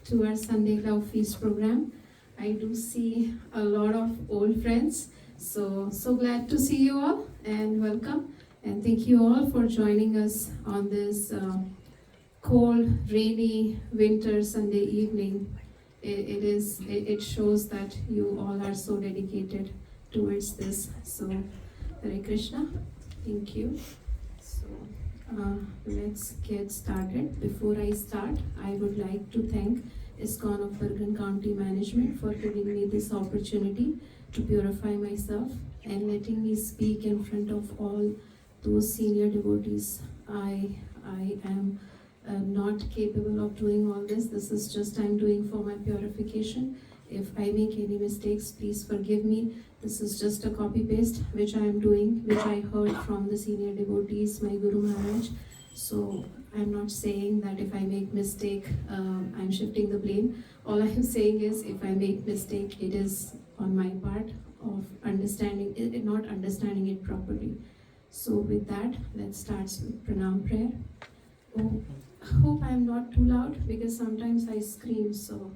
to our Sunday Love Feast program. I do see a lot of old friends, so glad to see you all and welcome. And thank you all for joining us on this cold, rainy, winter Sunday evening. It shows that you all are so dedicated towards this. So, Hare Krishna, thank you. So, let's get started. Before I start, I would like to thank ISKCON of Bergen County Management for giving me this opportunity to purify myself and letting me speak in front of all those senior devotees. I am not capable of doing all this. This is just I'm doing for my purification. If I make any mistakes, please forgive me. This is just a copy paste which I am doing, which I heard from the senior devotees, my Guru Maharaj. So I'm not saying that if I make mistake, I'm shifting the blame. All I'm saying is if I make mistake, it is on my part of understanding it, not understanding it properly. So with that, let's start with pranam prayer. Oh, hope I'm not too loud because sometimes I scream. So.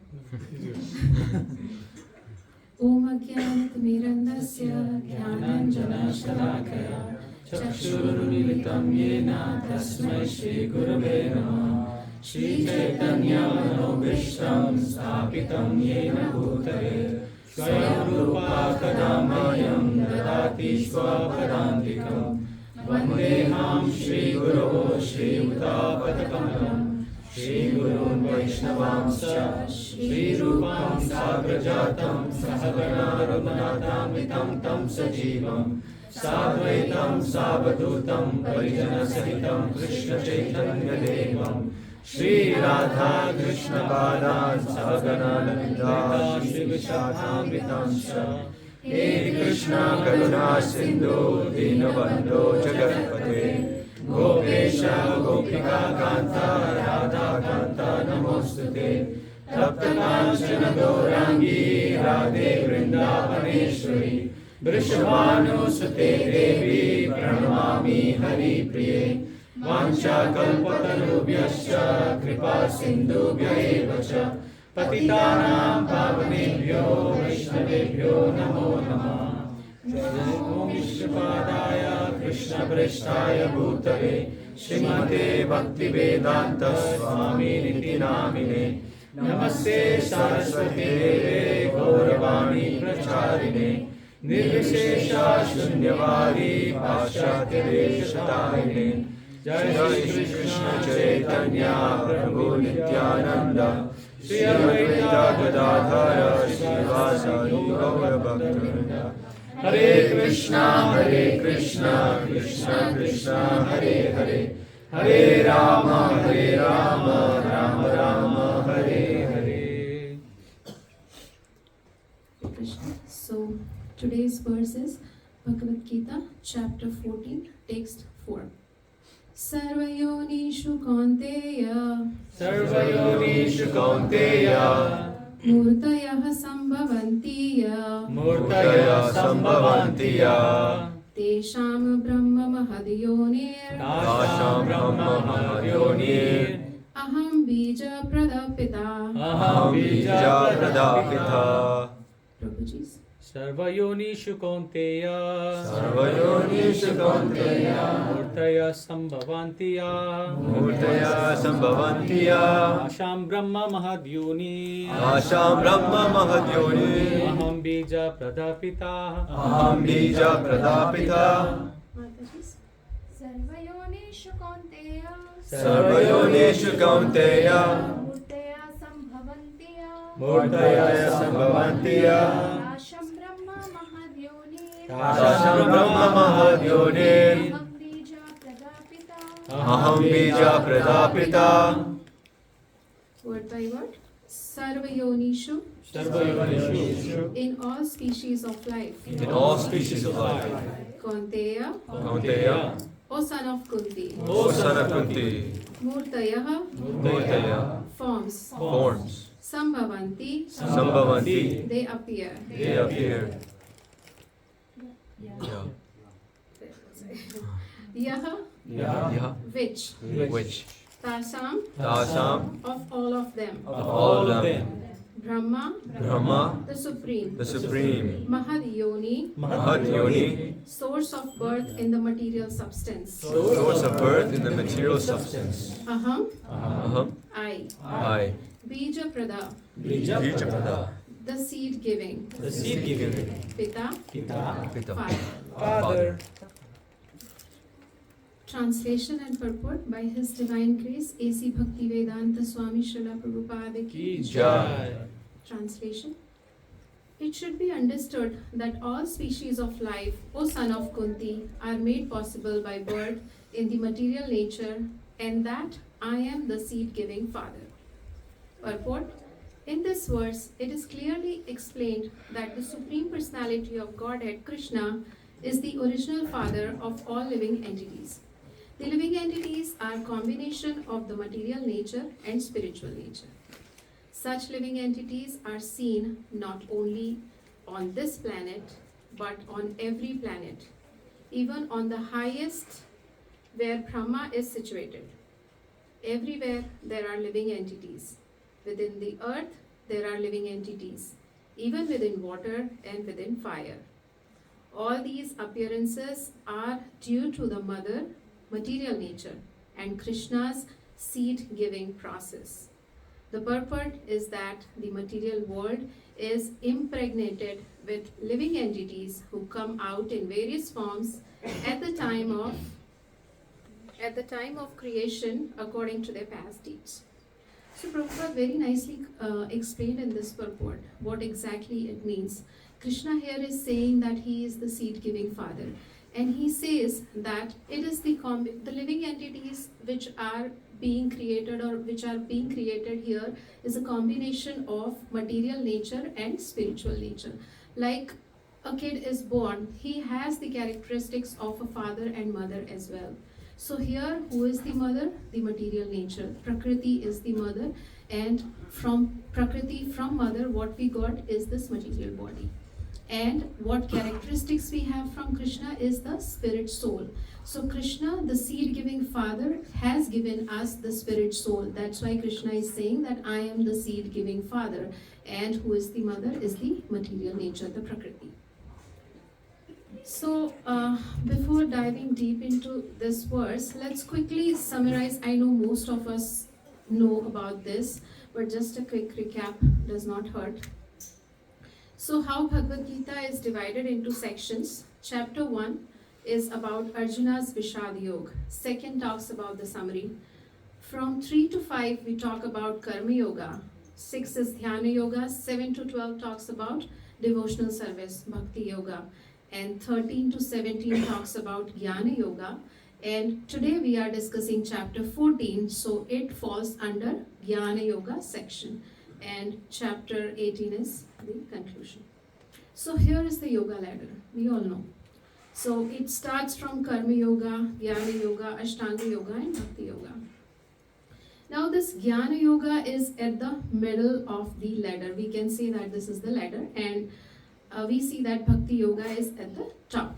Om Ajnanatimirandasya Jnananjanashalakaya Chakshurmilitam Yena Tasmai Shri Gurave Namah Shri Chaitanya Manobhishtam Sthapitam Yena Bhutale Swayam Rupa Kadamayam Dadati Swapadantikam Vandeham Shri Guru Shri Uttapadakamalam Shri Gurun Vaishnavamscha Shri Rupam Sagrajatam Sahagana Raghunatamitam Tam Sajivam Sadvaitam Savadutam Parijana Sahitam Krishna Chaitanya Devam Shri Radha Krishna Padan Sahagana Lalita Shri Vishakhamritamscha He Krishna Karuna Sindhu Dinabandho Jagatpate Gopesha Gopika Kanta Radha Kanta Namostute Tapta Kanchana Gaurangi Radhe Vrindavaneshwari Vrishabhanu Sute Devi Pranamami Hari Priye Vancha Kalpatarubhyascha Kripa Sindhubhya Evacha Patitanam Pavanebhyo Vaishnavebhyo Namo Namah Om Vishnupadaya Krishna Prestaya Bhutale Srimate Bhakti Vedanta Swami Niti Namine Namaste Saraswati Deve Gauravani Pracharine Nirvishesha Shunyavadi Paschatya Deshatarine Jai Shri Krishna Chaitanya Prabhu Nityananda Shri Advaita Gadadhara Srivasa Gaura Bhaktivinoda Hare Krishna, Krishna Krishna, Hare Hare, Hare Rama, Rama Rama, Hare Hare. Krishna. So today's verse is Bhagavad Gita, chapter 14, text 4. Sarvayonishu Kaunteya Murtayah Sambhavantiya Tesham Brahma Mahadionir Aham Bija Pradapita Prabhuji's Sarvayonishu Kaunteya Murtaya Sambhavantiya Asham Brahma Mahadyoni Aham Bija Pradapita Mataji's Sarvayonishu Kaunteya Murtaya Sambhavantiya Asham Brahma Mahadyoni Aham Bija Pradapita. Word by word. Sarvayonishu. In all species of life. Kaunteya. O son of Kunti. Murtayah. Forms. Sambhavanti. They appear. Yaha. Which. Tasam, Tasam, of all of them. of all of them. Brahma, Brahma, the Supreme. the Supreme. Mahadyoni, Mahadyoni, source of birth in the material substance. source of birth in the material substance. Aham, Aham, I. I. Bija Prada, Bijaprada, the seed giving. The seed giving. Pita, Pita, Father. Father. Translation and purport by His Divine Grace A.C. Bhaktivedanta Swami Srila Prabhupada Ki Jai. Translation. It should be understood that all species of life, O son of Kunti, are made possible by birth in the material nature, and that I am the seed-giving Father. Purport. In this verse, it is clearly explained that the Supreme Personality of Godhead, Krishna, is the original Father of all living entities. The living entities are combination of the material nature and spiritual nature. Such living entities are seen not only on this planet, but on every planet, even on the highest where Brahma is situated. Everywhere there are living entities. Within the earth, there are living entities, even within water and within fire. All these appearances are due to the mother, material nature, and Krishna's seed-giving process. The purport is that the material world is impregnated with living entities who come out in various forms at the time of creation according to their past deeds. So Prabhupada very nicely explained in this purport what exactly it means. Krishna here is saying that he is the seed-giving Father, and he says that it is the living entities which are being created here is a combination of material nature and spiritual nature. Like a kid is born, he has the characteristics of a father and mother as well. So here, who is the mother? The material nature. Prakriti is the mother, and from Prakriti, from mother, what we got is this material body. And what characteristics we have from Krishna is the spirit soul. So Krishna, the seed-giving Father, has given us the spirit soul. That's why Krishna is saying that I am the seed-giving Father. And who is the mother is the material nature, the Prakriti. So before diving deep into this verse, let's quickly summarize. I know most of us know about this, but just a quick recap does not hurt. So how Bhagavad Gita is divided into sections. Chapter 1 is about Arjuna's Vishad Yoga. Second talks about the summary. From 3 to 5 we talk about Karma Yoga. 6 is Dhyana Yoga. 7 to 12 talks about devotional service, Bhakti Yoga. And 13 to 17 talks about Jnana Yoga. And today we are discussing chapter 14, so it falls under Jnana Yoga section. And chapter 18 is the conclusion. So here is the yoga ladder, we all know. So it starts from Karma Yoga, Jnana Yoga, Ashtanga Yoga and Bhakti Yoga. Now this Jnana Yoga is at the middle of the ladder. We can say that this is the ladder, and we see that Bhakti Yoga is at the top.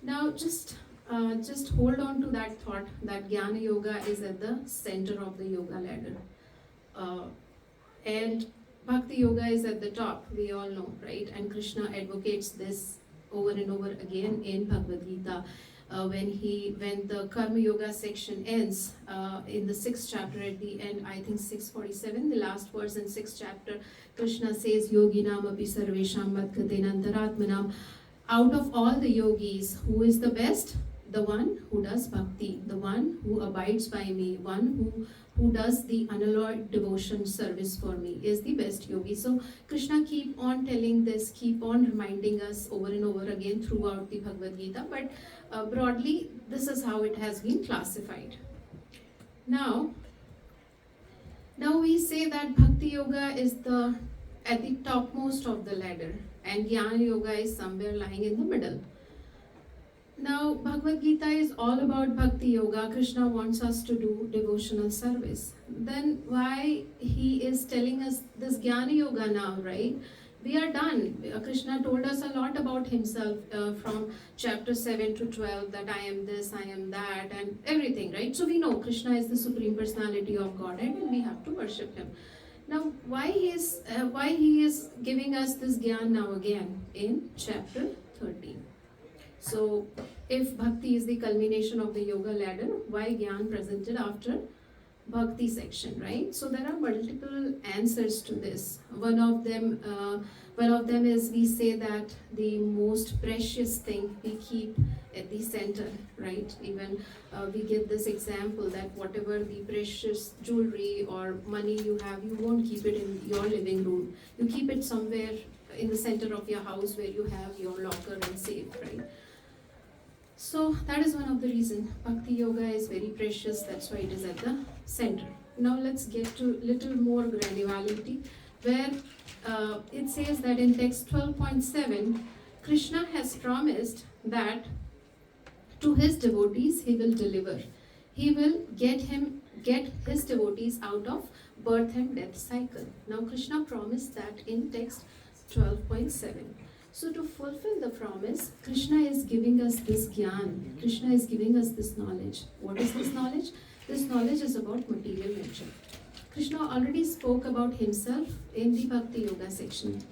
Now just hold on to that thought that Jnana Yoga is at the center of the yoga ladder. And Bhakti Yoga is at the top, we all know, right? And Krishna advocates this over and over again in Bhagavad Gita. When the Karma Yoga section ends, in the 6th chapter at the end, I think 647, the last verse in 6th chapter, Krishna says, Yoginam api sarvesham madgaten antaratmanam. Out of all the yogis, who is the best? The one who does bhakti, the one who abides by me, one who does the unalloyed devotion service for me is the best yogi. So Krishna keep on telling this, keep on reminding us over and over again throughout the Bhagavad Gita, but broadly this is how it has been classified. Now we say that Bhakti Yoga is at the topmost of the ladder and Jnana Yoga is somewhere lying in the middle. Now, Bhagavad Gita is all about Bhakti Yoga. Krishna wants us to do devotional service. Then why he is telling us this Jnana Yoga now, right? We are done. Krishna told us a lot about himself from chapter 7 to 12, that I am this, I am that, and everything, right? So we know Krishna is the supreme personality of Godhead and we have to worship him. Now, why he is giving us this gyan now again in chapter 13? So, if bhakti is the culmination of the yoga ladder, why gyan presented after bhakti section, right? So there are multiple answers to this. One of them is, we say that the most precious thing we keep at the center, right? Even we give this example that whatever the precious jewelry or money you have, you won't keep it in your living room. You keep it somewhere in the center of your house where you have your locker and safe, right? So that is one of the reasons Bhakti Yoga is very precious. That's why it is at the center. Now let's get to little more granularity, where it says that in text 12.7, Krishna has promised that to his devotees he will deliver. He will get his devotees out of birth and death cycle. Now Krishna promised that in text 12.7. So to fulfill the promise, Krishna is giving us this gyan. Krishna is giving us this knowledge. What is this knowledge? This knowledge is about material nature. Krishna already spoke about himself in the Bhakti Yoga section.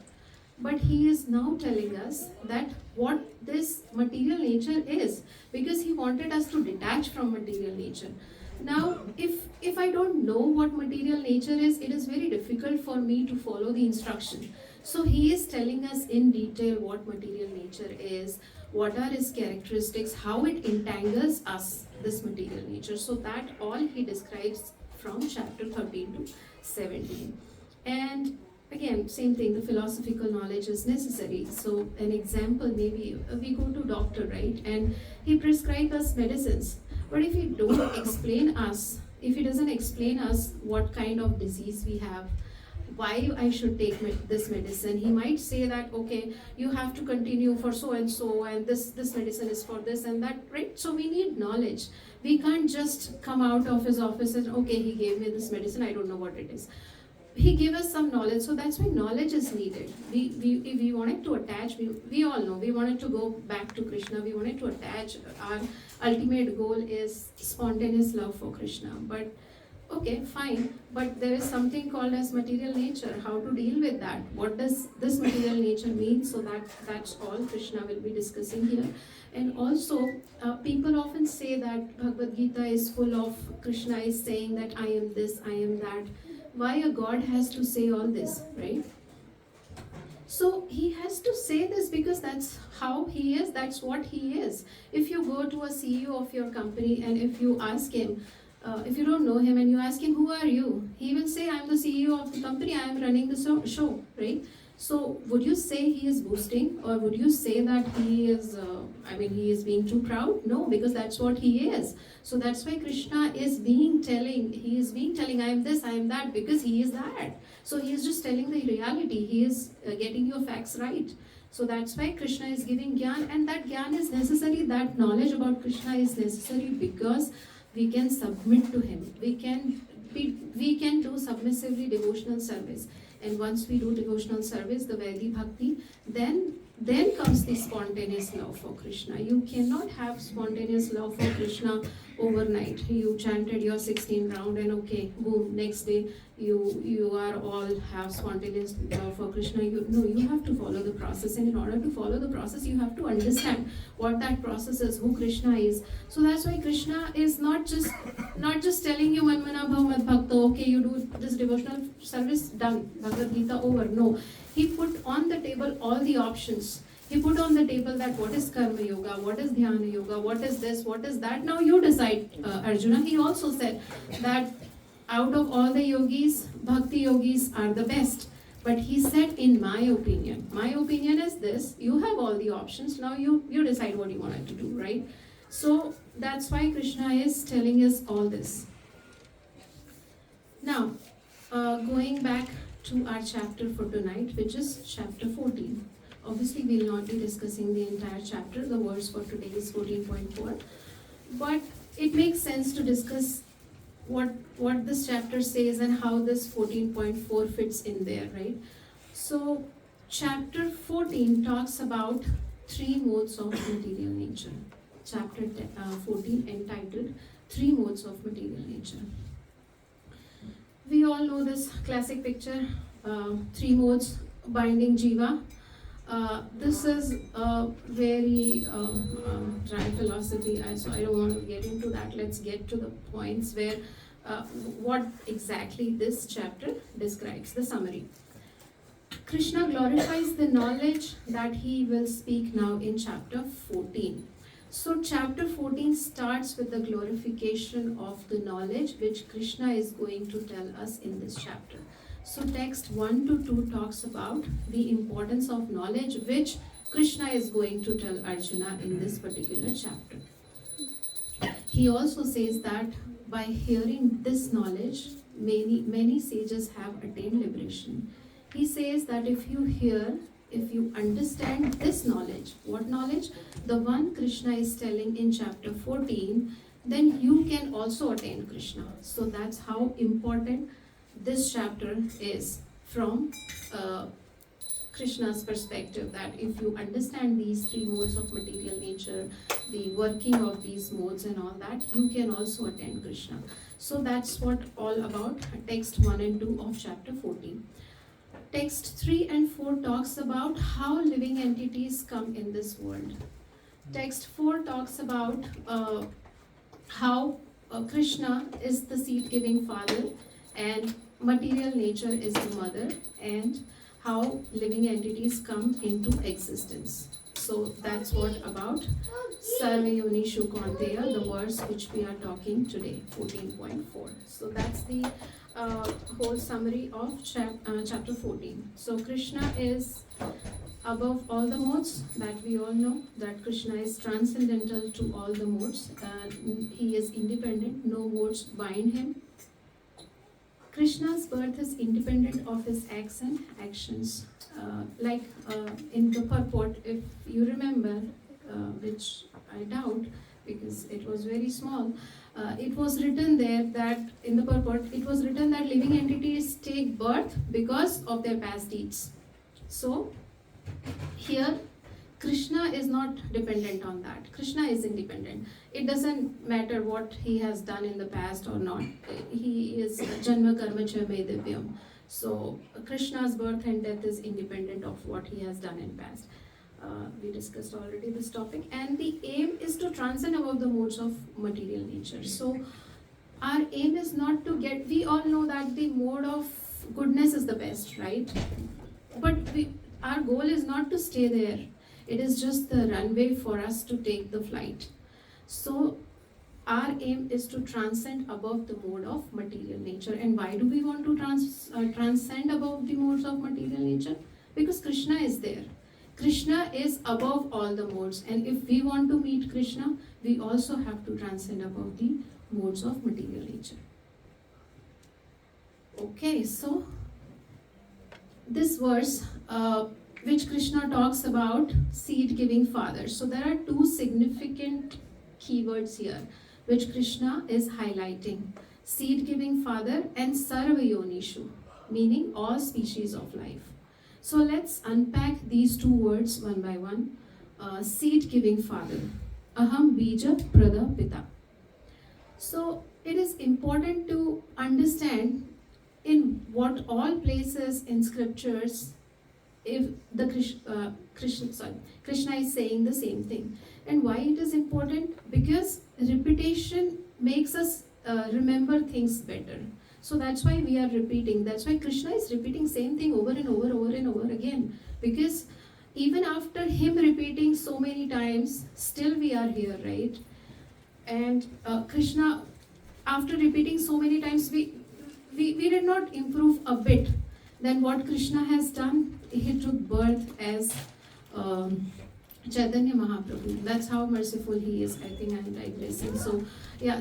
But he is now telling us that what this material nature is, because he wanted us to detach from material nature. Now, if I don't know what material nature is, it is very difficult for me to follow the instruction. So he is telling us in detail what material nature is, what are its characteristics, how it entangles us, this material nature. So that all he describes from chapter 13 to 17. And again, same thing, the philosophical knowledge is necessary. So an example, maybe we go to doctor, right? And he prescribes us medicines. But if he don't explain us, if he doesn't explain us what kind of disease we have, why I should take this medicine, he might say that, okay, you have to continue for so and so, and this medicine is for this and that, right? So we need knowledge. We can't just come out of his office and, okay, he gave me this medicine, I don't know what it is. He gave us some knowledge, so that's why knowledge is needed. If we wanted to attach, we all know, we wanted to go back to Krishna, we wanted to attach, our ultimate goal is spontaneous love for Krishna. But okay, fine, but there is something called as material nature. How to deal with that? What does this material nature mean? So that's all Krishna will be discussing here. And also, people often say that Bhagavad Gita is full of, Krishna is saying that I am this, I am that. Why a God has to say all this, right? So he has to say this because that's how he is, that's what he is. If you go to a CEO of your company and if you ask him, if you don't know him and you ask him, who are you? He will say, I'm the CEO of the company, I am running the show, right? So would you say he is boasting, or would you say that he is, he is being too proud? No, because that's what he is. So that's why Krishna is telling, I am this, I am that, because he is that. So he is just telling the reality, he is getting your facts right. So that's why Krishna is giving gyan, and that gyan is necessary, that knowledge about Krishna is necessary because we can submit to him. We can do submissively devotional service. And once we do devotional service, the Vaidhi Bhakti, then comes the spontaneous love for Krishna. You cannot have spontaneous love for Krishna overnight. You chanted your 16 round and okay, boom, next day you are all have spontaneous love for Krishna. You have to follow the process, and in order to follow the process, you have to understand what that process is, who Krishna is. So that's why Krishna is not just telling you manmana bhav mad bhakto, okay, you do this devotional service, done, Bhagavad Gita over. No, he put on the table all the options. He put on the table that what is karma yoga, what is dhyana yoga, what is this, what is that. Now you decide, Arjuna. He also said that out of all the yogis, bhakti yogis are the best. But he said, in my opinion is this, you have all the options, now you decide what you wanted to do, right? So that's why Krishna is telling us all this. Now, going back to our chapter for tonight, which is chapter 14. Obviously, we will not be discussing the entire chapter. The verse for today is 14.4. But it makes sense to discuss what this chapter says and how this 14.4 fits in there, right? So, Chapter 14 talks about three modes of material nature. Chapter 14 entitled Three Modes of Material Nature. We all know this classic picture, three modes binding Jiva. This is a very dry philosophy, so I don't want to get into that. Let's get to the points where what exactly this chapter describes, the summary. Krishna glorifies the knowledge that he will speak now in chapter 14. So chapter 14 starts with the glorification of the knowledge which Krishna is going to tell us in this chapter. So text 1 to 2 talks about the importance of knowledge which Krishna is going to tell Arjuna in this particular chapter. He also says that by hearing this knowledge, many sages have attained liberation. He says that if you understand this knowledge, what knowledge? The one Krishna is telling in chapter 14, then you can also attain Krishna. So that's how important this chapter is from Krishna's perspective, that if you understand these three modes of material nature, the working of these modes and all that, you can also attain Krishna. So that's what all about text 1 and 2 of chapter 14. Text 3 and 4 talks about how living entities come in this world. Text 4 talks about how Krishna is the seed-giving father and material nature is the mother, and how living entities come into existence. So that's what about Sarvayonishu Kaunteya, the verse which we are talking today, 14.4. So that's the whole summary of chapter 14. So Krishna is above all the modes, that we all know, that Krishna is transcendental to all the modes. He is independent, no modes bind him. Krishna's birth is independent of his acts and actions. In the purport, if you remember, which I doubt because it was very small, it was written there that in the purport, it was written that living entities take birth because of their past deeds. So here Krishna is not dependent on that. Krishna is independent. It doesn't matter what he has done in the past or not. He is Janma Karma Cha Me Divyam. So Krishna's birth and death is independent of what he has done in past. We discussed already this topic, and the aim is to transcend above the modes of material nature. So our aim is not to get, we all know that the mode of goodness is the best, right? But our goal is not to stay there. It is just the runway for us to take the flight. So our aim is to transcend above the mode of material nature. And why do we want to transcend above the modes of material nature? Because Krishna is there. Krishna is above all the modes, and if we want to meet Krishna, we also have to transcend above the modes of material nature. Okay, so this verse which Krishna talks about seed-giving father. So there are two significant keywords here which Krishna is highlighting: seed-giving father and Sarvayonishu, meaning all species of life. So let's unpack these two words one by one. Seed-giving father. Aham bija prada pita. So it is important to understand in what all places in scriptures, if the Krishna is saying the same thing. And why it is important? Because repetition makes us remember things better. So that's why we are repeating. That's why Krishna is repeating same thing over and over again. Because even after him repeating so many times, still we are here, right? And Krishna, after repeating so many times, we did not improve a bit. Then what Krishna has done, he took birth as Chaitanya Mahaprabhu. That's how merciful he is. I think I'm digressing. So yeah,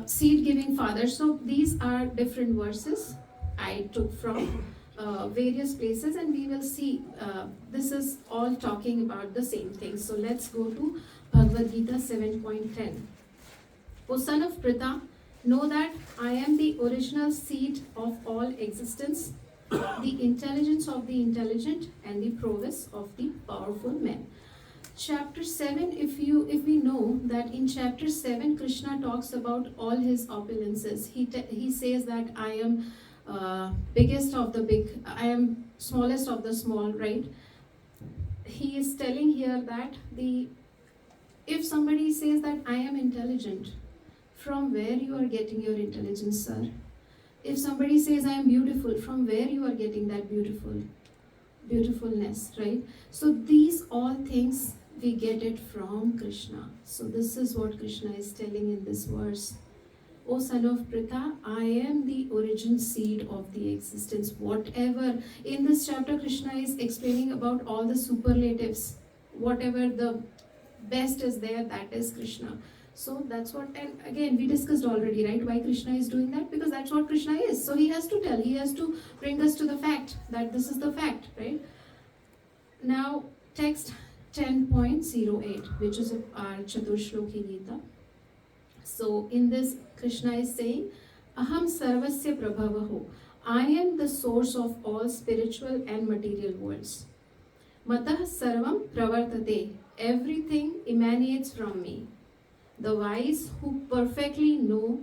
seed-giving father. So these are different verses I took from various places, and we will see this is all talking about the same thing. So let's go to Bhagavad Gita 7.10. O son of Pritha, know that I am the original seed of all existence. the intelligence of the intelligent, and the prowess of the powerful men. Chapter 7, if we know that in chapter 7 Krishna talks about all his opulences. He says that I am biggest of the big, I am smallest of the small, right? He is telling here that if somebody says that I am intelligent, from where you are getting your intelligence, sir? If somebody says I am beautiful, from where you are getting that beautifulness, right? So these all things we get it from Krishna. So this is what Krishna is telling in this verse. O son of Pritha, I am the origin seed of the existence. Whatever in this chapter Krishna is explaining about all the superlatives, whatever the best is there, that is Krishna. So that's what, and again we discussed already, right, why Krishna is doing that, because that's what Krishna is. So he has to tell, he has to bring us to the fact that this is the fact, right? Now text 10.08, which is our Chaturshloki Gita. So in this Krishna is saying, Aham sarvasya prabhavaho, I am the source of all spiritual and material worlds. Matah sarvam pravartate, everything emanates from me. The wise who perfectly know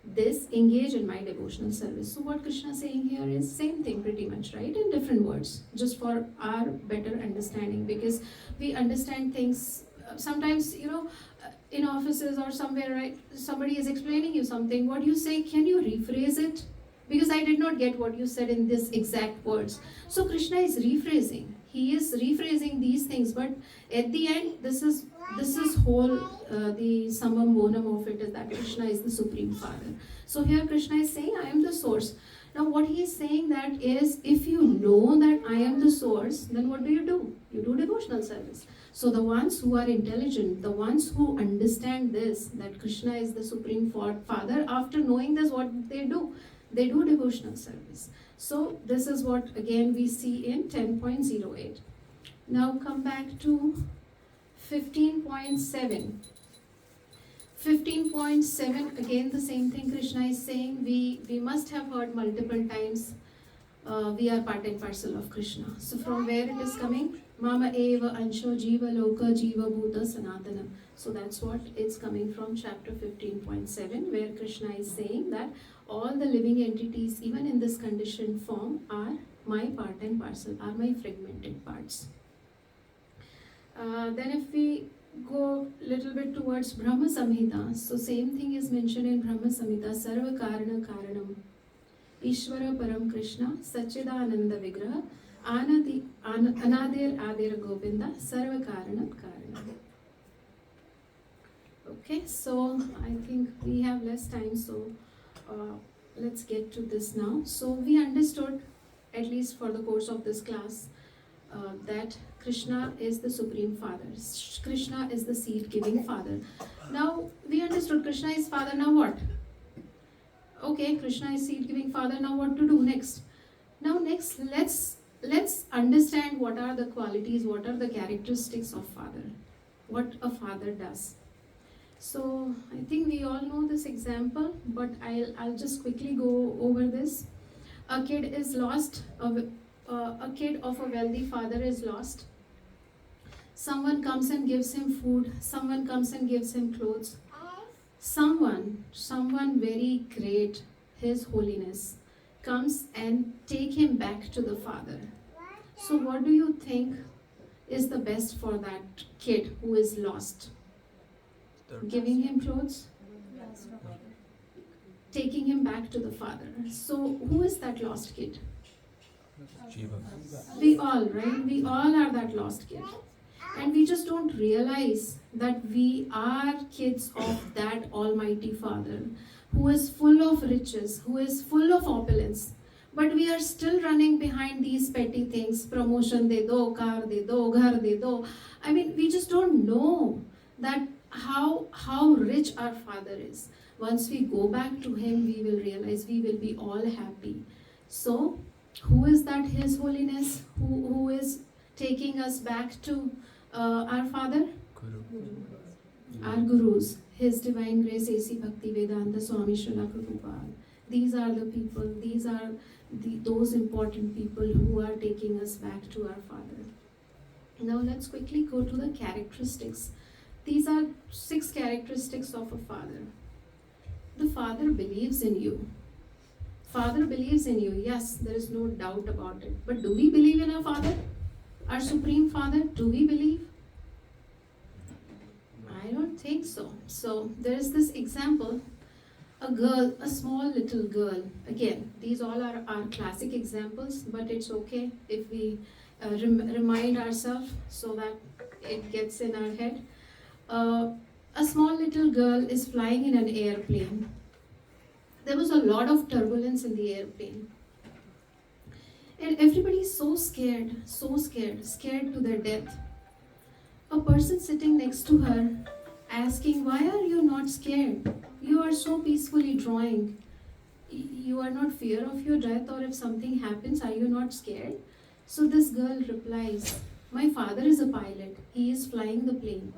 this engage in my devotional service. So what Krishna is saying here is same thing pretty much, right? In different words, just for our better understanding, because we understand things sometimes, in offices or somewhere, right? Somebody is explaining you something. What you say, can you rephrase it? Because I did not get what you said in this exact words. So Krishna is rephrasing. He is rephrasing these things, but at the end, this is whole the summum bonum of it is that Krishna is the Supreme Father. So here Krishna is saying, I am the source. Now what he is saying that is, if you know that I am the source, then what do? You do devotional service. So the ones who are intelligent, the ones who understand this, that Krishna is the Supreme Father, after knowing this, what they do? They do devotional service. So this is what again we see in 10.08. Now come back to 15.7. 15.7, again the same thing Krishna is saying. We must have heard multiple times, we are part and parcel of Krishna. So from where it is coming? Mama eva ansho jiva loka jiva bhuta sanatana. So that's what it's coming from, chapter 15.7, where Krishna is saying that all the living entities, even in this conditioned form, are my part and parcel, are my fragmented parts. Then if we go little bit towards Brahma Samhita, so same thing is mentioned in Brahma Samhita, Sarva Karana Karanam, Ishvara Param Krishna, Sachidananda Vigraha, Anadir Adir Govinda, Sarva Karana Karanam. Okay, so I think we have less time, so let's get to this now. So we understood, at least for the course of this class, that Krishna is the Supreme Father. Krishna is the seed-giving Father. Now we understood Krishna is Father. Now what? Okay, Krishna is seed-giving Father. Now what to do next? Now next, let's understand what are the qualities, what are the characteristics of Father, what a father does. So I think we all know this example, but I'll just quickly go over this. A kid is lost. A kid of a wealthy father is lost. Someone comes and gives him food. Someone comes and gives him clothes. Someone very great, His Holiness, comes and take him back to the father. So what do you think is the best for that kid who is lost? Giving him clothes? Taking him back to the father. So who is that lost kid? We all, right? We all are that lost kid. And we just don't realize that we are kids of that Almighty Father who is full of riches, who is full of opulence. But we are still running behind these petty things. Promotion de do, car de do, ghar de do. I mean, we just don't know that how rich our Father is. Once we go back to Him, we will realize we will be all happy. So, who is that His Holiness? Who is taking us back to our Father? Our Gurus. His Divine Grace A.C. Bhakti Vedanta Swami Srila Prabhupada. These are the people, these are those important people who are taking us back to our Father. Now let's quickly go to the characteristics. These are 6 characteristics of a father. The Father believes in you. Father believes in you, yes, there is no doubt about it. But do we believe in our Father? Our Supreme Father, do we believe? I don't think so. So there is this example, a girl, a small little girl. Again, these all are our classic examples, but it's okay if we remind ourselves so that it gets in our head. A small little girl is flying in an airplane. There was a lot of turbulence in the airplane. And everybody is so scared, scared to their death. A person sitting next to her asking, "Why are you not scared? You are so peacefully drawing. You are not fear of your death, or if something happens, are you not scared?" So this girl replies, "My father is a pilot. He is flying the plane."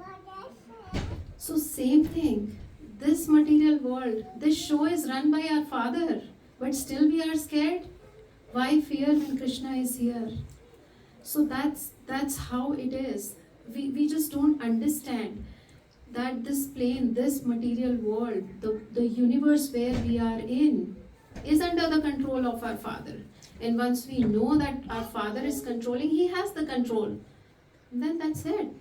So same thing. This material world, this show is run by our Father, but still we are scared. Why fear when Krishna is here? So that's how it is. We just don't understand that this plane, this material world, the universe where we are in, is under the control of our Father. And once we know that our Father is controlling, He has the control, then that's it.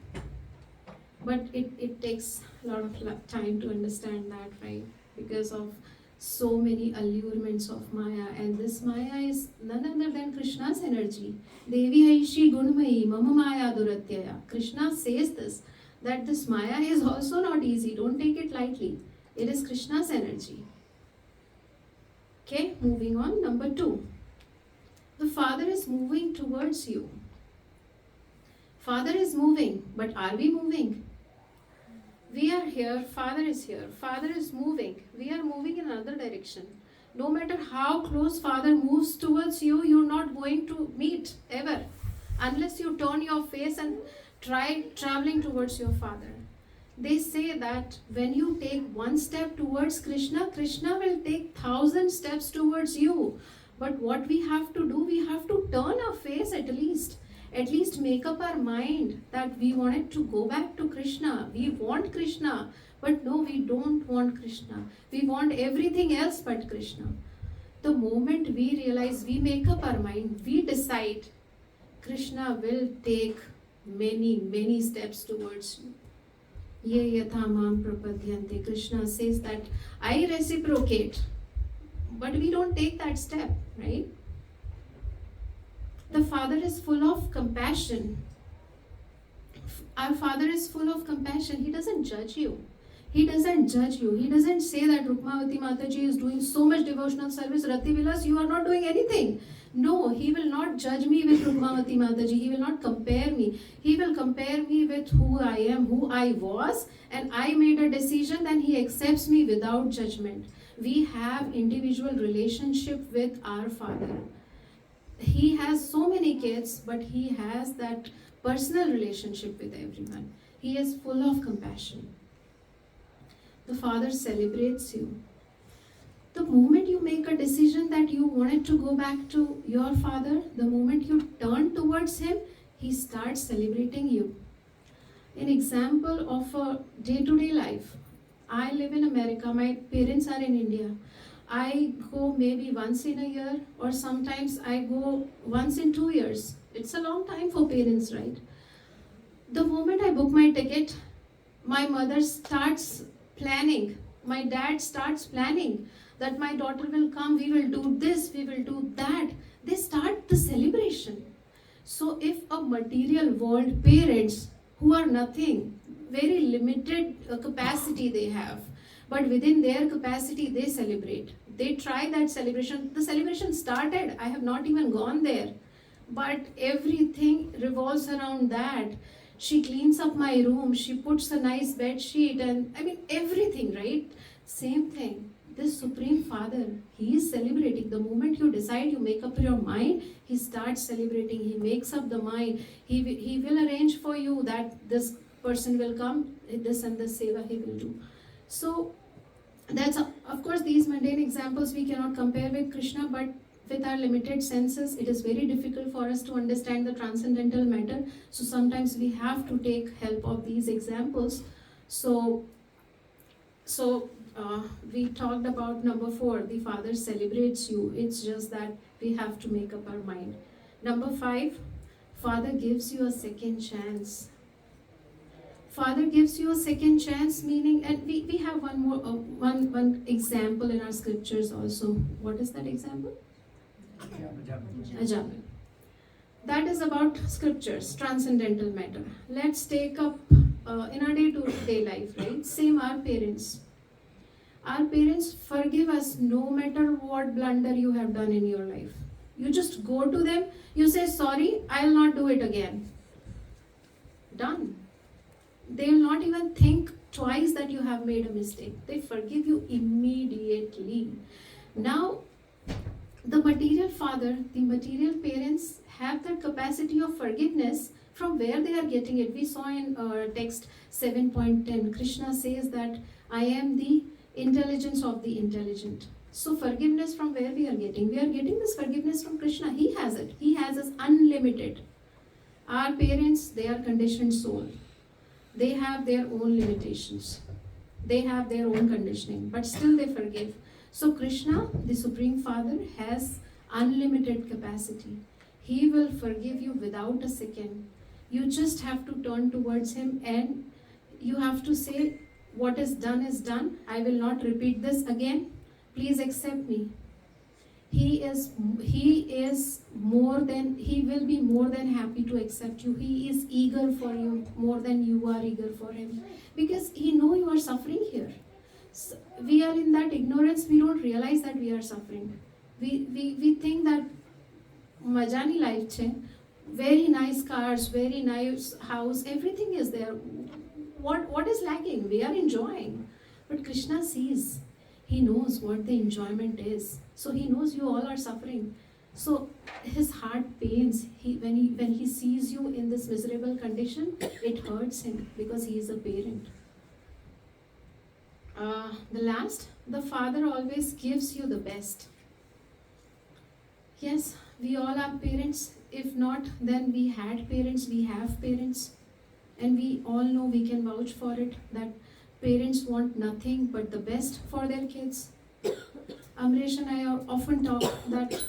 But it takes a lot of time to understand that, right? Because of so many allurements of Maya, and this Maya is none other than Krishna's energy. Devi Haishi Gunmayi Mama Maya Duratyaya. Krishna says this, that this Maya is also not easy. Don't take it lightly. It is Krishna's energy. Okay, moving on. Number 2. The Father is moving towards you. Father is moving, but are we moving? We are here, Father is here, Father is moving. We are moving in another direction. No matter how close Father moves towards you, you're not going to meet ever, unless you turn your face and try traveling towards your Father. They say that when you take one step towards Krishna, Krishna will take 1,000 steps towards you. But what we have to do, we have to turn our face at least make up our mind that we wanted to go back to Krishna. We want Krishna, but no, we don't want Krishna. We want everything else but Krishna. The moment we realize, we make up our mind, we decide, Krishna will take many steps towards you. Ye yatha mam prapadyante. Krishna says that I reciprocate, but we don't take that step, right? The Father is full of compassion. Our Father is full of compassion. He doesn't judge you. He doesn't judge you. He doesn't say that Rukmavati Mataji is doing so much devotional service. Rati Vilasa, you are not doing anything. No, He will not judge me with Rukmavati Mataji. He will not compare me. He will compare me with who I am, who I was, and I made a decision, then He accepts me without judgment. We have individual relationship with our Father. He has so many kids, but He has that personal relationship with everyone. He is full of compassion. The Father celebrates you. The moment you make a decision that you wanted to go back to your Father, the moment you turn towards Him, He starts celebrating you. An example of a day-to-day life. I live in America. My parents are in India. I go maybe once in a year, or sometimes I go once in 2 years. It's a long time for parents, right? The moment I book my ticket, my mother starts planning. My dad starts planning that my daughter will come, we will do this, we will do that. They start the celebration. So if a material world parents who are nothing, very limited capacity they have, but within their capacity they celebrate. They try that celebration. The celebration started, I have not even gone there, but everything revolves around that. She cleans up my room, she puts a nice bed sheet, and everything, right? Same thing. This Supreme Father, He is celebrating. The moment you decide, you make up your mind, He starts celebrating. He makes up the mind. He will arrange for you that this person will come, this and this seva He will do. So That's of course these mundane examples we cannot compare with Krishna, but with our limited senses it is very difficult for us to understand the transcendental matter. So sometimes we have to take help of these examples. So so uh, we talked about number 4, the Father celebrates you. It's just that we have to make up our mind. Number 5, Father gives you a second chance. Father gives you a second chance, meaning, and we have one more one example in our scriptures also. What is that example? Ajabal. That is about scriptures, transcendental matter. Let's take up in our day-to-day life, right? Same, our parents. Our parents forgive us no matter what blunder you have done in your life. You just go to them, you say, sorry, I'll not do it again. Done. They will not even think twice that you have made a mistake. They forgive you immediately. Now, the material father, the material parents have that capacity of forgiveness. From where they are getting it? We saw in text 7.10, Krishna says that I am the intelligence of the intelligent. So forgiveness from where we are getting? We are getting this forgiveness from Krishna. He has it. He has us unlimited. Our parents, they are conditioned soul. They have their own limitations. They have their own conditioning, but still they forgive. So Krishna, the Supreme Father, has unlimited capacity. He will forgive you without a second. You just have to turn towards Him and you have to say, what is done is done. I will not repeat this again. Please accept me. He will be more than happy to accept you. He is eager for you more than you are eager for Him. Because He knows you are suffering here. So we are in that ignorance, we don't realize that we are suffering. We think that majani life che, very nice cars, very nice house, everything is there. What is lacking? We are enjoying. But Krishna sees. He knows what the enjoyment is. So He knows you all are suffering. So His heart pains. When he sees you in this miserable condition, it hurts Him because He is a parent. The Father always gives you the best. Yes, we all are parents. If not, then we had parents, we have parents. And we all know, we can vouch for it, that parents want nothing but the best for their kids. Amresh and I often talk that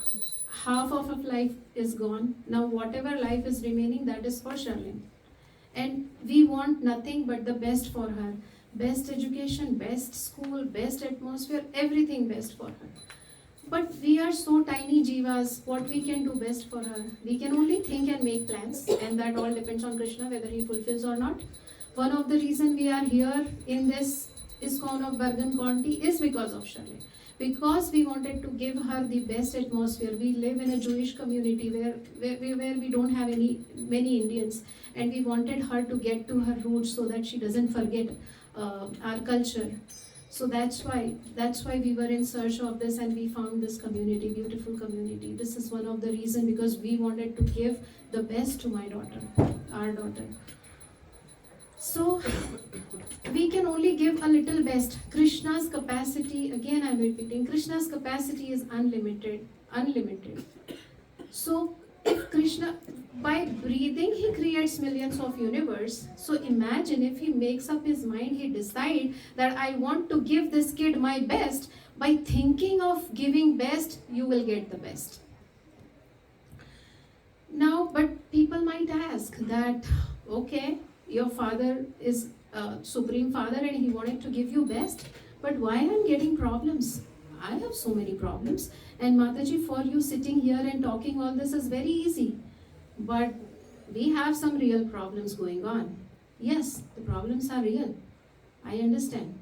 half of life is gone. Now whatever life is remaining, that is for Charlene. And we want nothing but the best for her. Best education, best school, best atmosphere, everything best for her. But we are so tiny jivas, what we can do best for her? We can only think and make plans, and that all depends on Krishna, whether he fulfills or not. One of the reasons we are here in this ISKCON of Bergen County is because of Charlene. Because we wanted to give her the best atmosphere. We live in a Jewish community where we don't have many Indians, and we wanted her to get to her roots so that she doesn't forget our culture. So that's why we were in search of this, and we found this community, beautiful community. This is one of the reasons, because we wanted to give the best to my daughter, our daughter. So we can only give a little best. Krishna's capacity, again I'm repeating, Krishna's capacity is unlimited. So if Krishna, by breathing, he creates millions of universe. So imagine if he makes up his mind, he decides that I want to give this kid my best. By thinking of giving best, you will get the best. Now, but people might ask that, okay, your father is Supreme Father and he wanted to give you best, but why I'm getting problems? I have so many problems. And Mataji, for you sitting here and talking all this is very easy. But we have some real problems going on. Yes, the problems are real. I understand.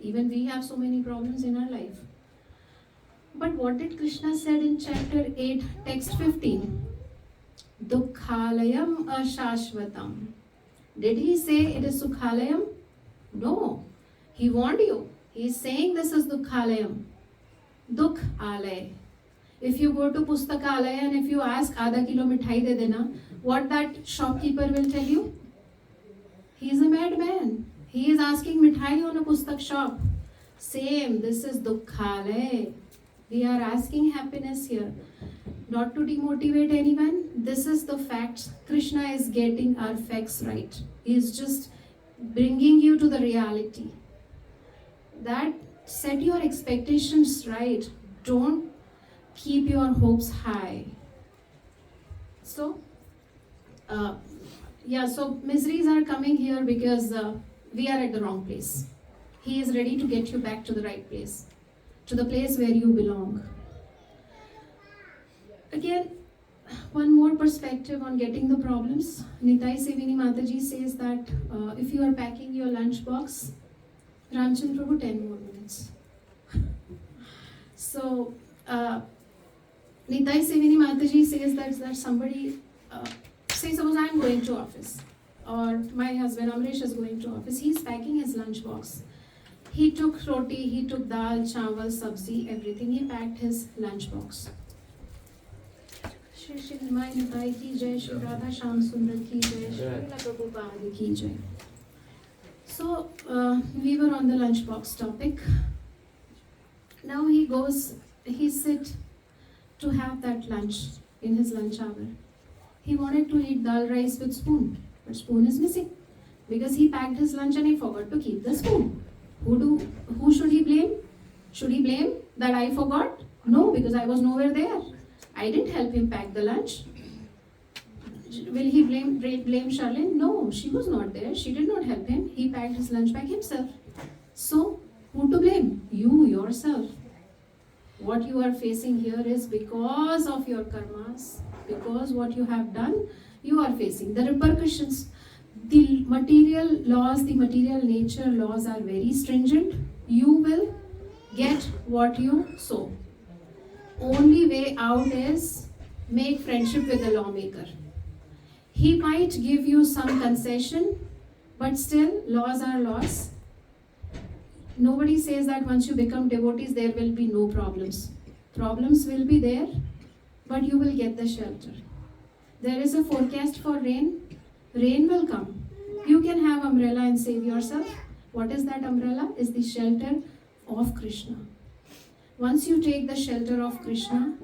Even we have so many problems in our life. But what did Krishna said in chapter 8, text 15? Dukhalayam ashashvatam. Did he say it is Sukhalayam? No. He warned you. He is saying this is Dukhalayam. Dukh alay. If you go to Pustakalaya and if you ask आधा kilo मिठाई दे देना, what that shopkeeper will tell you? He is a madman. He is asking मिठाई on a pustak shop. Same, this is Dukkhalay. We are asking happiness here. Not to demotivate anyone, this is the facts. Krishna is getting our facts right. He is just bringing you to the reality. That set your expectations right. Don't keep your hopes high. So, so miseries are coming here because we are at the wrong place. He is ready to get you back to the right place, to the place where you belong. Again, one more perspective on getting the problems. Nitai Sevini Mataji says that if you are packing your lunch box, Ramchandra Prabhu, 10 more minutes. So, Nitai Sevini Mataji says that somebody, say suppose I am going to office, or my husband Amresh is going to office, he is packing his lunch box. He took roti, he took dal, chawal, sabzi, everything. He packed his lunch box. Shri Shri Nimai Nitai ki jai, Shri Radha Sham Sundar ki jai, Shri Srila Prabhupada ki jai. So, we were on the lunchbox topic. Now he sit to have that lunch in his lunch hour. He wanted to eat dal rice with spoon, but spoon is missing because he packed his lunch and he forgot to keep the spoon. Who should he blame? Should he blame that I forgot? No, because I was nowhere there. I didn't help him pack the lunch. Will he blame Charlene? No, she was not there. She did not help him. He packed his lunch bag himself. So, who to blame? You, yourself. What you are facing here is because of your karmas, because what you have done, you are facing the repercussions. The material laws, the material nature laws are very stringent. You will get what you sow. Only way out is make friendship with the lawmaker. He might give you some concession, but still laws are laws. Nobody says that once you become devotees there will be no problems. Problems will be there, but you will get the shelter. There is a forecast for rain. Rain will come. You can have umbrella and save yourself. What is that umbrella? Is the shelter of Krishna. Once you take the shelter of Krishna,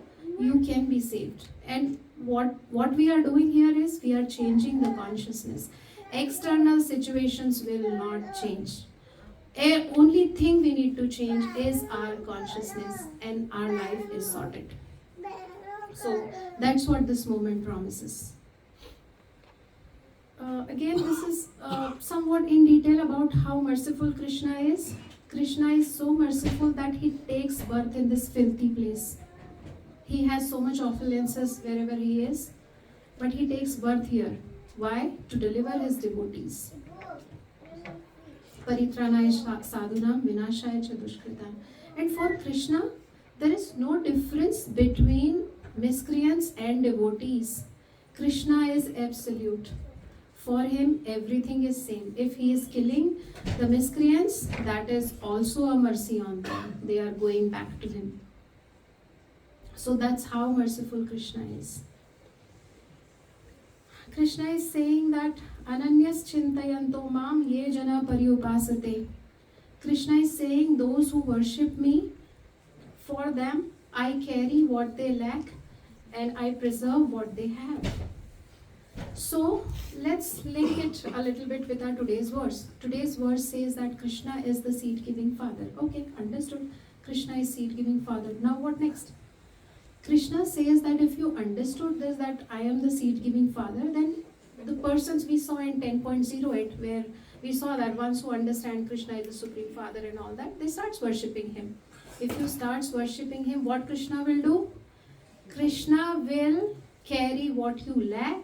you can be saved. And what we are doing here is we are changing the consciousness. External situations will not change. Only thing we need to change is our consciousness, and our life is sorted. So that's what this moment promises. Again, this is somewhat in detail about how merciful Krishna is. Krishna is so merciful that he takes birth in this filthy place. He has so much opulences wherever he is, but he takes birth here. Why? To deliver his devotees. Paritranaya sadhunam vinashaya cha dushkritam. And for Krishna, there is no difference between miscreants and devotees. Krishna is absolute. For him, everything is same. If he is killing the miscreants, that is also a mercy on them. They are going back to him. So that's how merciful Krishna is. Krishna is saying that Ananyas chintayanto mam ye jana paryupasate. Krishna is saying those who worship me, for them I carry what they lack and I preserve what they have. So let's link it a little bit with our today's verse. Today's verse says that Krishna is the seed-giving father. Okay, understood. Krishna is seed-giving father. Now what next? Krishna says that if you understood this, that I am the seed-giving father, then the persons we saw in 10.08, where we saw that once who understand Krishna is the supreme father and all that, they start worshipping him. If you start worshipping him, what Krishna will do? Krishna will carry what you lack,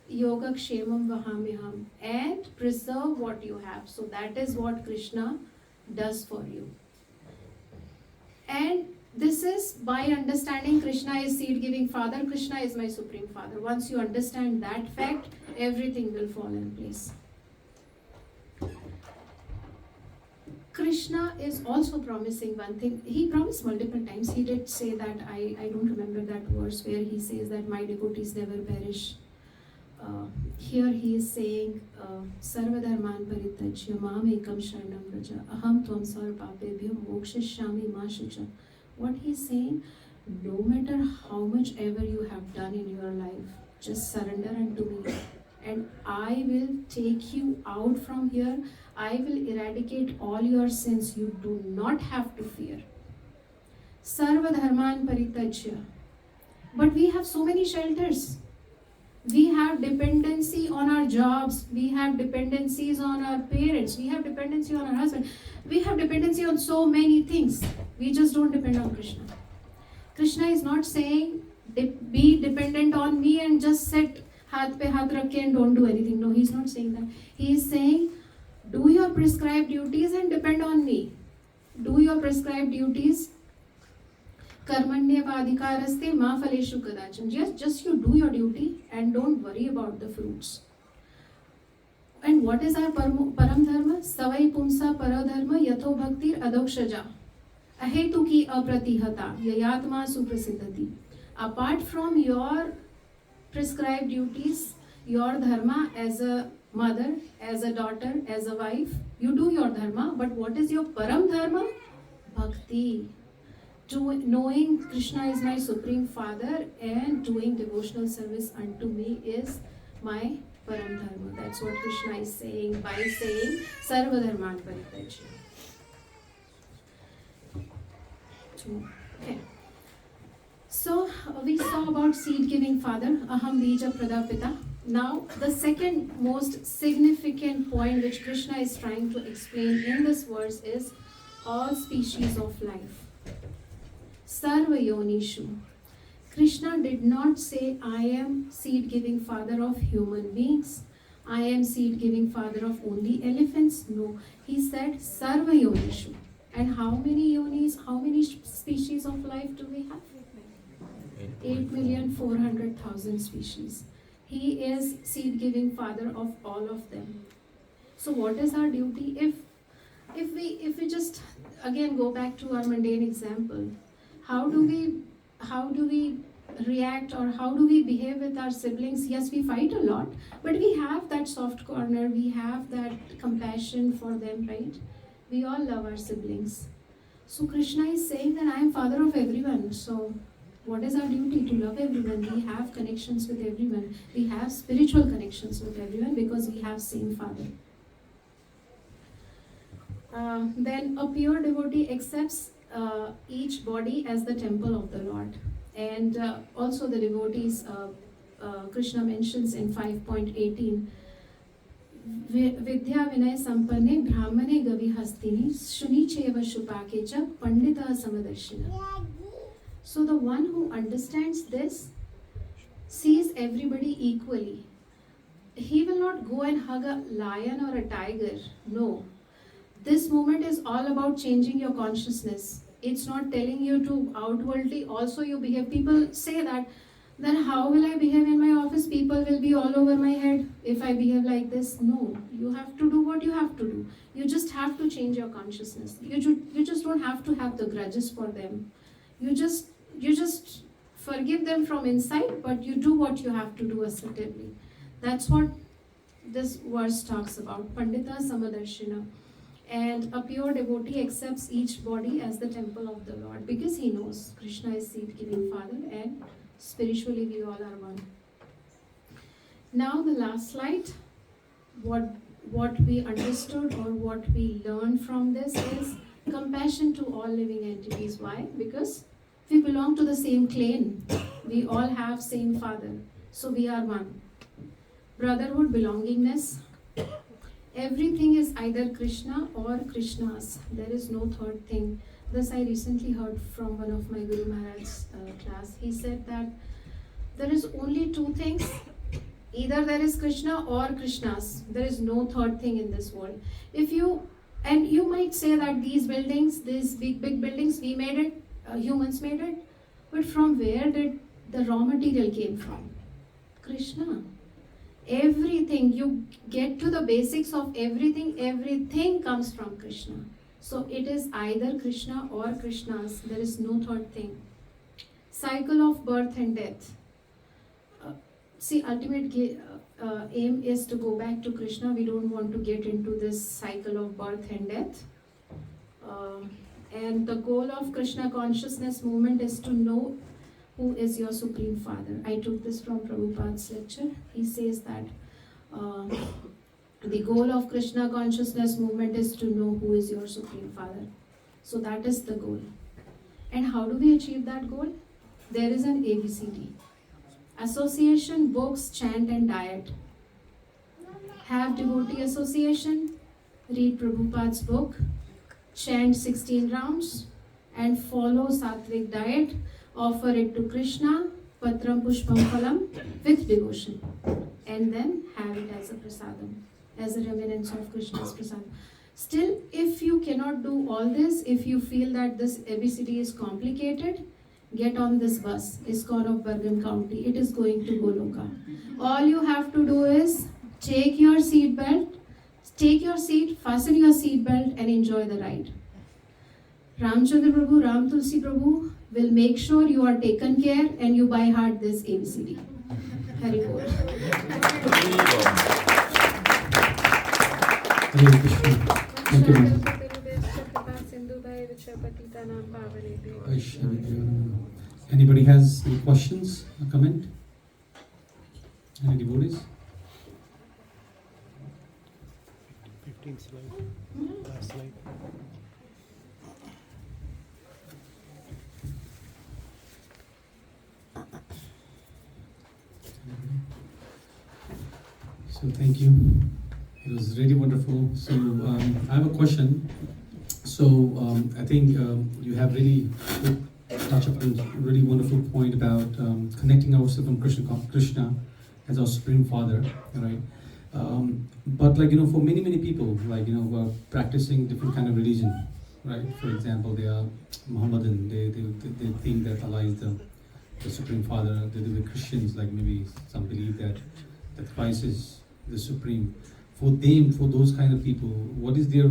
yoga kshemam vahamyaham, and preserve what you have. So that is what Krishna does for you. And this is by understanding Krishna is seed-giving father, Krishna is my supreme father. Once you understand that fact, everything will fall in place. Krishna is also promising one thing. He promised multiple times. He did say that, I don't remember that verse where he says that my devotees never perish. here he is saying, Sarvadharman parityajya mam ekam sharanam vraja aham tvam sarvapapebhyo mokshayami ma shucha. What he is saying, no matter how much ever you have done in your life, just surrender unto me and I will take you out from here. I will eradicate all your sins. You do not have to fear. Sarvadharman parityajya. But we have so many shelters. We have dependency on our jobs. We have dependencies on our parents. We have dependency on our husband. We have dependency on so many things. We just don't depend on Krishna. Krishna is not saying be dependent on me and just sit haath pe haath rakhe and don't do anything. No, he's not saying that. He is saying do your prescribed duties and depend on me. Do your prescribed duties. Karmanyavadhikaraste ma phaleshu kadachan. Just you do your duty and don't worry about the fruits. And what is our param dharma? Savai pumsa paradharma yatho bhaktir adokshaja. Ahetuki apratihata yayatma suprasiddhati. Apart from your prescribed duties, your dharma as a mother, as a daughter, as a wife, you do your dharma. But what is your param dharma? Bhakti. Knowing Krishna is my supreme father and doing devotional service unto me is my param dharma. That's what Krishna is saying by saying Sarvadharman parityajya. Okay. So we saw about seed giving father, aham bija pradapita. Now the second most significant point which Krishna is trying to explain in this verse is all species of life. Sarva yonishu. Krishna did not say, I am seed giving father of human beings. I am seed giving father of only elephants. No, he said Sarva yonishu. And how many yonis, how many species of life do we have? 8,400,000 species. He is seed giving father of all of them. So what is our duty? If we just again go back to our mundane example, how do we react or how do we behave with our siblings? Yes, we fight a lot, but we have that soft corner, we have that compassion for them, right? We all love our siblings. So Krishna is saying that I am father of everyone. So what is our duty? To love everyone. We have connections with everyone. We have spiritual connections with everyone because we have same father. Then a pure devotee accepts each body as the temple of the Lord. And also the devotees, Krishna mentions in 5.18, Vidya Vinay Sampanne Brahmane Gavi Hastini Shuni Cheva Shupake Cha Pandita Samadarshina. So the one who understands this sees everybody equally. He will not go and hug a lion or a tiger. No. This movement is all about changing your consciousness. It's not telling you to outwardly also you behave. People say that, then how will I behave in my office? People will be all over my head if I behave like this. No, you have to do what you have to do. You just have to change your consciousness. You just don't have to have the grudges for them. You just forgive them from inside, but you do what you have to do assertively. That's what this verse talks about. Pandita Samadarshina. And a pure devotee accepts each body as the temple of the Lord because he knows Krishna is seed-giving father and spiritually we all are one. Now the last slide, what we understood or what we learned from this is compassion to all living entities. Why? Because we belong to the same clan. We all have same father. So we are one. Brotherhood, belongingness. Everything is either Krishna or Krishna's. There is no third thing. This I recently heard from one of my Guru Maharaj's class. He said that there is only two things. Either there is Krishna or Krishna's. There is no third thing in this world. And you might say that these buildings, these big buildings, we made it, humans made it. But from where did the raw material came from? Krishna. Everything, you get to the basics of everything comes from Krishna. So it is either Krishna or Krishna's. There is no third thing. Cycle of birth and death. See, ultimate aim is to go back to Krishna. We don't want to get into this cycle of birth and death. And the goal of Krishna consciousness movement is to know who is your Supreme Father. I took this from Prabhupada's lecture. He says that the goal of Krishna consciousness movement is to know who is your Supreme Father. So that is the goal. And how do we achieve that goal? There is an ABCD. Association, books, chant and diet. Have devotee association, read Prabhupada's book, chant 16 rounds and follow sattvic diet, offer it to Krishna, patram pushpam phalam, with devotion, and then have it as a prasadam, as a remnants of Krishna's prasadam. Still, if you cannot do all this, if you feel that this ABCD is complicated, get on this bus, ISKCON of Bergen County. It is going to Goloka. All you have to do is take your seat belt, take your seat, fasten your seat belt and enjoy the ride. Ramchandra Prabhu, Ram Tulsi Prabhu will make sure you are taken care and you by heart this ABCD. Hari Bol. Hare Krishna. Thank you, ma'am. Anybody has any questions or comment? Any devotees? 15 slide. Last slide. So thank you. It was really wonderful. So I have a question. So I think you have really touched upon a really wonderful point about connecting ourselves from Krishna as our Supreme Father, right? But like, for many people, like, who are practicing different kind of religion, right? For example, they are Mohammedan. They think that Allah is the Supreme Father. They're Christians, like maybe some believe that Christ is the Supreme. For them, for those kind of people, what is their